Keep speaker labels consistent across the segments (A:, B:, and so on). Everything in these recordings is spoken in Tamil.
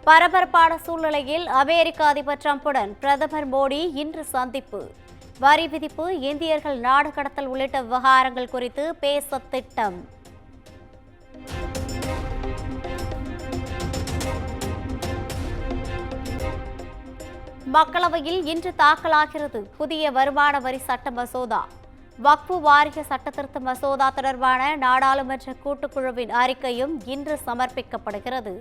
A: பரபரப்பான சூழ்நிலையில் அமெரிக்க அதிபர் டிரம்புடன் பிரதமர் மோடி இன்று சந்திப்பு. வரி விதிப்பு, இந்தியர்கள் நாடு கடத்தல் உள்ளிட்ட விவகாரங்கள் குறித்து பேச திட்டம். மக்களவையில் இன்று தாக்கலாகிறது புதிய வருமான வரி சட்ட மசோதா. வக்ஃபு வாரிய சட்டத்திருத்த மசோதா தொடர்பான நாடாளுமன்ற கூட்டுக்குழுவின் அறிக்கையும் இன்று சமர்ப்பிக்கப்படுகிறது.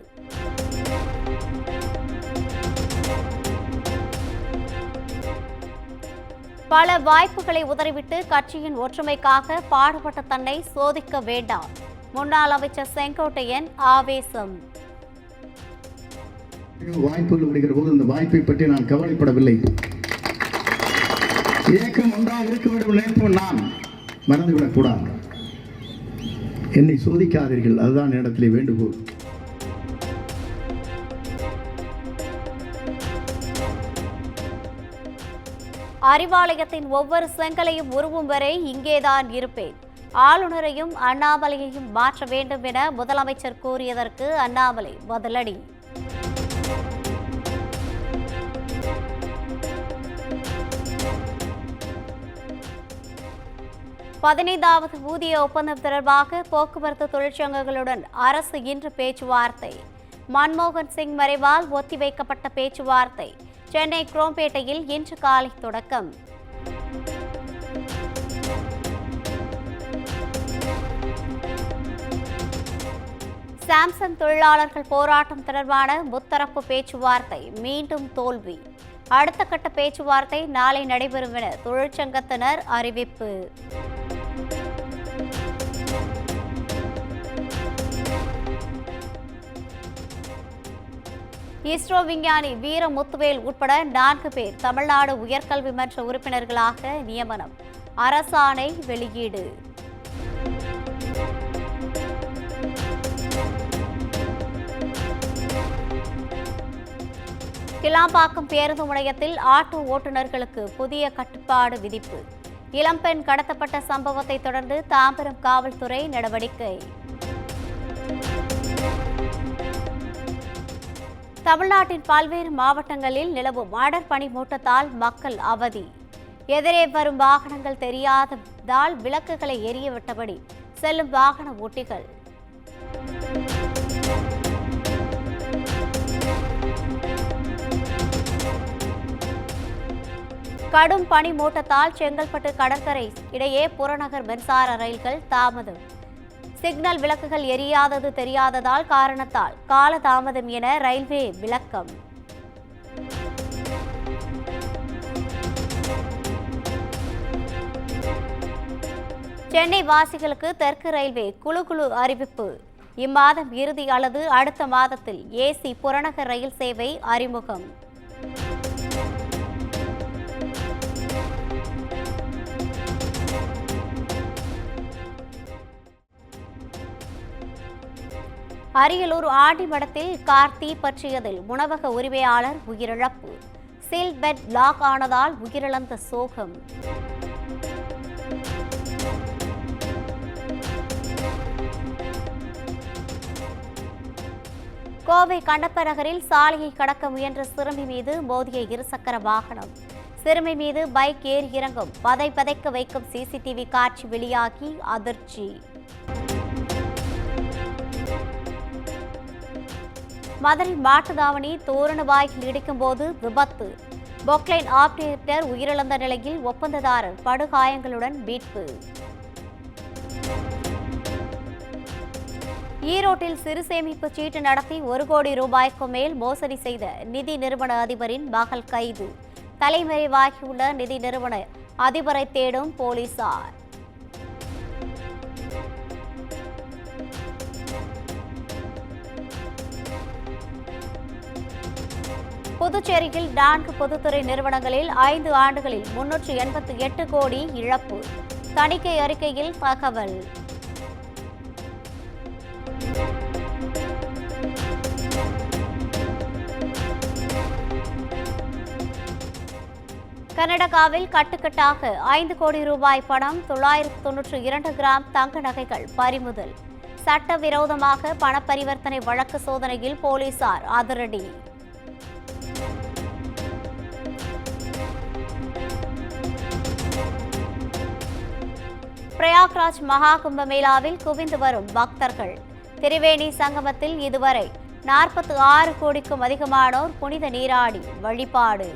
A: பல வாய்ப்புகளை உதறிவிட்டு கட்சியின் ஒற்றுமைக்காக பாடுபட்ட தன்னை சோதிக்க வேண்டாம். முன்னாள் அமைச்சர் செங்கோட்டையன் ஆவேசம்.
B: வாய்ப்புகள் விடுகிற போது அந்த வாய்ப்பை பற்றி நான் கவலைப்படவில்லை. இயக்கம் ஒன்றாக இருக்க வேண்டும் நினைப்போம். நான் மறந்துவிடக் கூடாது. என்னை சோதிக்காதீர்கள், அதுதான் இடத்திலே வேண்டுகோள்.
A: அறிவாலயத்தின் ஒவ்வொரு செங்கலையும் உருவும் வரை இங்கேதான் இருப்பேன். ஆளுநரையும் அண்ணாமலையையும் மாற்ற வேண்டும் என முதலமைச்சர் கூறியதற்கு அண்ணாமலை பதிலடி. பதினைந்தாவது ஊதிய ஒப்பந்தம் தொடர்பாக போக்குவரத்து தொழிற்சங்கங்களுடன் அரசு இன்று பேச்சுவார்த்தை. மன்மோகன் சிங் மறைவால் ஒத்திவைக்கப்பட்ட பேச்சுவார்த்தை சென்னை குரோம்பேட்டையில் இன்று காலை தொடக்கம். சாம்சங் தொழிலாளர்கள் போராட்டம் தொடர்பான முத்தரப்பு பேச்சுவார்த்தை மீண்டும் தோல்வி. அடுத்த கட்ட பேச்சுவார்த்தை நாளை நடைபெறும் என தொழிற்சங்கத்தினர் அறிவிப்பு. இஸ்ரோ விஞ்ஞானி வீரமுத்துவேல் உட்பட 4 பேர் தமிழ்நாடு உயர்கல்வி மன்ற உறுப்பினர்களாக நியமனம். அரசாணை வெளியீடு. கிளாம்பாக்கம் பேருந்து முனையத்தில் ஆட்டோ ஓட்டுநர்களுக்கு புதிய கட்டுப்பாடு விதிப்பு. இளம்பெண் கடத்தப்பட்ட சம்பவத்தை தொடர்ந்து தாம்பரம் காவல்துறை நடவடிக்கை. தமிழ்நாட்டின் பல்வேறு மாவட்டங்களில் நிலவும் அடர் பனி மூட்டத்தால் மக்கள் அவதி. எதிரே வரும் வாகனங்கள் தெரியாததால் விளக்குகளை எரியவிட்டபடி செல்லும் வாகன ஓட்டிகள். கடும் பனி மூட்டத்தால் செங்கல்பட்டு கடற்கரை இடையே புறநகர் மின்சார ரயில்கள் தாமதம். சிக்னல் விளக்குகள் எரியாதது தெரியாததால் காரணத்தால் கால தாமதம் என ரயில்வே விளக்கம். சென்னை வாசிகளுக்கு தெற்கு ரயில்வே குழு அறிவிப்பு. இம்மாதம் இறுதி அல்லது அடுத்த மாதத்தில் ஏசி புறநகர் ரயில் சேவை அறிமுகம். அரியலூர் ஆண்டிமடத்தில் கார் தீப்பற்றியதில் உணவக உரிமையாளர் உயிரிழப்பு. சீல் பெட் லாக் ஆனதால் உயிரிழந்த சோகம். கோவை கண்ணப்ப நகரில் சாலையை கடக்க முயன்ற சிறுமி மீது மோதிய இருசக்கர வாகனம். சிறுமி மீது பைக் ஏறி இறங்கும் பதைக்க வைக்கும் சிசிடிவி காட்சி வெளியாகி அதிர்ச்சி. மதுரை மாட்டுத்தாவணி தோரணவாயில் இடிக்கும் போது விபத்து. பொக்லைன் ஆபரேட்டர் உயிரிழந்த நிலையில் ஒப்பந்ததாரர் படுகாயங்களுடன் மீட்பு. ஈரோட்டில் சிறு சேமிப்பு சீட்டு நடத்தி 1 கோடி ரூபாய்க்கு மேல் மோசடி செய்த நிதி நிறுவன அதிபரின் மகள் கைது. தலைமறைவாகியுள்ள நிதி நிறுவன அதிபரை தேடும் போலீசார். புதுச்சேரியில் 4 பொதுத்துறை நிறுவனங்களில் 5 ஆண்டுகளில் 388 கோடி இழப்பு. தணிக்கை அறிக்கையில் தகவல். கர்நாடகாவில் கட்டுக்கட்டாக 5 கோடி ரூபாய் பணம், 992 கிராம் தங்க நகைகள் பறிமுதல். சட்டவிரோதமாக பணப்பரிவர்த்தனை வழக்கு சோதனையில் போலீசார் அதிரடி. பிரயாக்ராஜ் மகா கும்பமேளாவில் குவிந்து வரும் பக்தர்கள். திரிவேணி சங்கமத்தில் இதுவரை 46 கோடிக்கும் அதிகமானோர் புனித நீராடி வழிபாடு.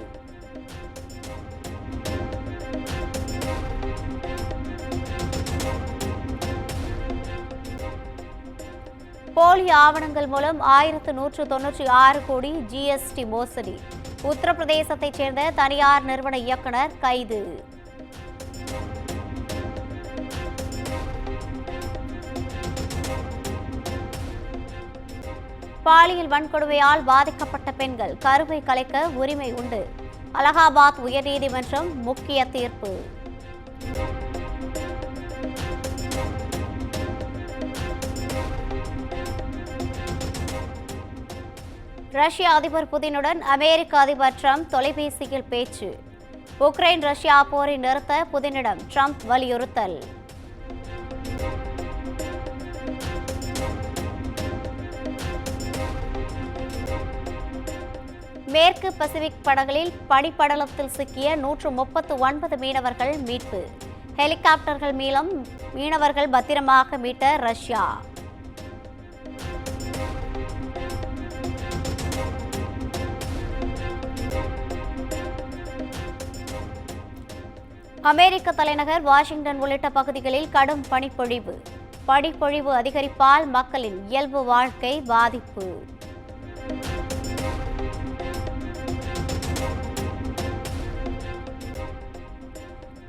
A: போலி ஆவணங்கள் மூலம் 1196 கோடி ஜிஎஸ்டி மோசடி. உத்தரப்பிரதேசத்தைச் சேர்ந்த தனியார் நிறுவன இயக்குநர் கைது. பாலியல் வன்கொடுமையால் பாதிக்கப்பட்ட பெண்கள் கருவை கலைக்க உரிமை உண்டு. அலகாபாத் உயர்நீதிமன்றம் முக்கிய தீர்ப்பு. ரஷ்ய அதிபர் புதினுடன் அமெரிக்க அதிபர் ட்ரம்ப் தொலைபேசியில் பேச்சு. உக்ரைன் ரஷ்யா போரை நிறுத்த புதினிடம் ட்ரம்ப் வலியுறுத்தல். மேற்கு பசிபிக் படகுகளில் பனிப்படலத்தில் சிக்கிய 139 மீனவர்கள் மீட்பு. ஹெலிகாப்டர்கள் மூலம் மீனவர்கள் பத்திரமாக மீட்ட ரஷ்யா. அமெரிக்க தலைநகர் வாஷிங்டன் உள்ளிட்ட பகுதிகளில் கடும் பனிப்பொழிவு. பனிப்பொழிவு அதிகரிப்பால் மக்களின் இயல்பு வாழ்க்கை பாதிப்பு.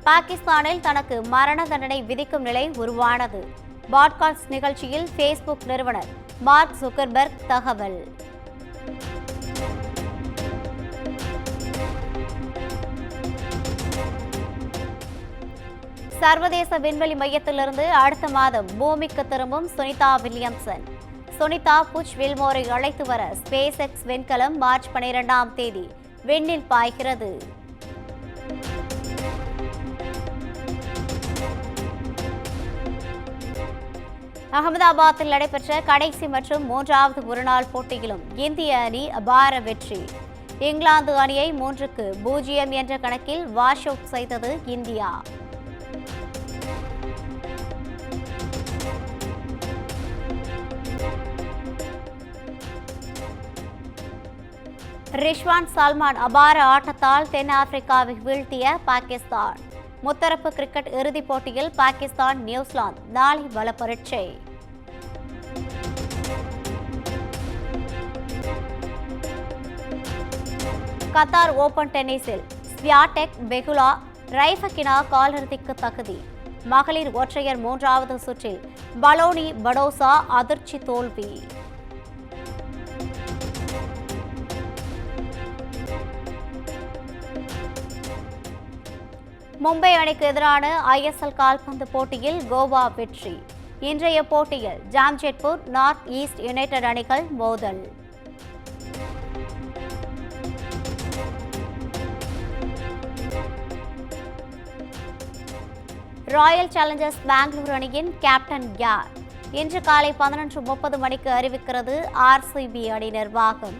A: பாகிஸ்தானில் தனக்கு மரண தண்டனை விதிக்கும் நிலை உருவானது. பாட்காஸ்ட் நிகழ்ச்சியில் ஃபேஸ்புக் நிறுவனர் மார்க் ஜுக்கர்பர்க் தகவல். சர்வதேச விண்வெளி மையத்திலிருந்து அடுத்த மாதம் பூமிக்கு திரும்பும் சுனிதா வில்லியம்சன். சுனிதா புச் வில்மோரை அழைத்து வர ஸ்பேஸ் எக்ஸ் விண்கலம் மார்ச் 12ஆம் தேதி விண்ணில் பாய்கிறது. அகமதாபாத்தில் நடைபெற்ற கடைசி மற்றும் 3வது ஒருநாள் போட்டியிலும் இந்திய அணி அபார வெற்றி. இங்கிலாந்து அணியை 3-0 என்ற கணக்கில் வாஷ் அவுட் செய்தது இந்தியா. ரிஷ்வான் சல்மான் அபார ஆட்டத்தால் தென்னாப்பிரிக்காவை வீழ்த்திய பாகிஸ்தான். முத்தரப்பு கிரிக்கெட் இறுதிப் போட்டியில் பாகிஸ்தான் நியூசிலாந்து நாளை பல பரீட்சை. கத்தார் ஓபன் டென்னிஸில் ஸ்வியாடெக் பெகுலா ரைஃபகினா காலிறுதிக்கு தகுதி. மகளிர் ஒற்றையர் 3வது சுற்றில் பலோனி படோசா அதிர்ச்சி தோல்வி. மும்பை அணிக்கு எதிரான ஐஎஸ்எல் கால்பந்து போட்டியில் கோவா வெற்றி. இன்றைய போட்டியில் ஜாம்ஷெட்பூர் நார்த் ஈஸ்ட் யுனைடெட் அணிகள் மோதல். ராயல் சேலஞ்சர்ஸ் பெங்களூரு அணியின் கேப்டன் யார்? இன்று காலை 11:30 மணிக்கு அறிவிக்கிறது ஆர்சிபி அணி நிர்வாகம்.